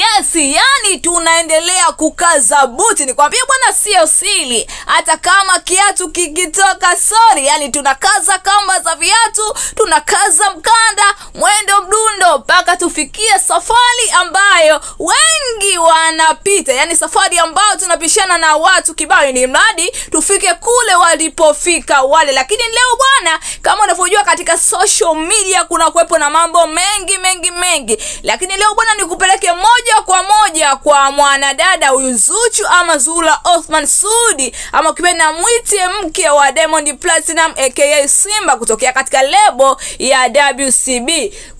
Yes, yani tunaendelea kukaza buti. Nikwambia bwana, sio siri. Hata kama kiatu kikitoka sori, yani tunakaza kamba za viatu, tunakaza mkanda, mwendo mdundo, mpaka tufikie safari ambayo wengi wanapita. Yani safari ambayo tunapishana na watu kibao, ni mradi tufike kule walipofika wale. Lakini leo bwana, kama unavyojua katika social media kuna kuwepo na mambo mengi. Lakini leo bwana, nikupeleke moja kwa moja kwa mwanadada huyu Zuchu ama Zura Othman Sudi, ama ukipenda mwite mke wa Diamond Platinum aka Simba, kutokea katika lebo ya WCB.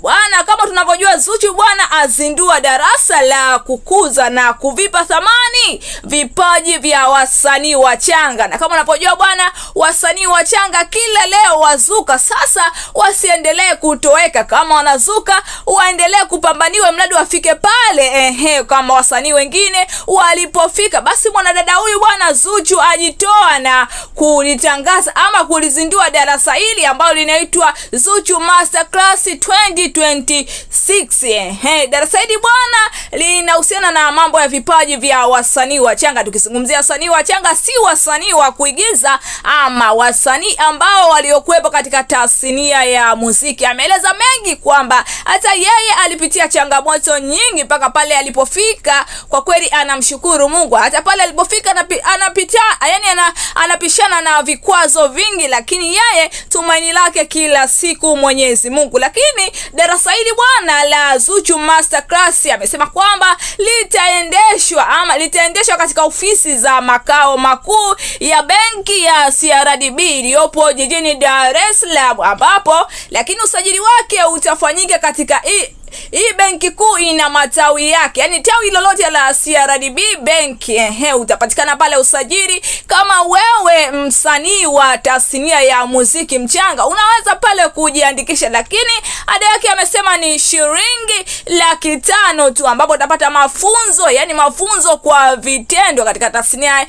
Bwana, kama tunavyojua Zuchu bwana azindua darasa la kukuza na kuvipa thamani vipaji vya wasanii wachanga. Na kama unapojua bwana, wasanii wachanga kila leo wazuka. Sasa wasiendelee kutoweka, kama wanazuka waendelee kupambaniwe mradi wafike pale kama wasanii wengine walipofika. Basi mwanadada huyu bwana Zuchu ajitoa na kulitangaza ama kulizindua darasa hili ambalo linaitwa Zuchu Masterclass 2026. Darasa hili bwana linahusiana na mambo ya vipaji vya wasanii wachanga. Tukizungumzia wasanii wachanga, si wasanii wa kuigiza ama wasanii ambao waliokuwepo katika tasnia ya muziki. Ameeleza mengi kwamba hata yeye alipitia changamoto nyingi mpaka pale alipofika. Kwa kweli anamshukuru Mungu. Hata pale alipofika anapishana na vikwazo vingi, lakini yeye tumaini lake kila siku Mwenyezi Mungu. Lakini darasa hili bwana la Zuchu Masterclass amesema kwamba litaendeshwa katika ofisi za makao makuu ya benki ya CRDB iliyopo jijini Dar es Salaam, ambapo lakini usajili wake utafanyika katika hii benki kuu ina matawi yake. Yani tawi lolote la CRDB benki utapatikana pale usajili. Kama wewe msanii wa tasnia ya muziki mchanga, unaweza pale kujiandikisha, lakini ada yake amesema ni shilingi 500,000 tu, ambapo utapata mafunzo, yani mafunzo kwa vitendo katika tasnia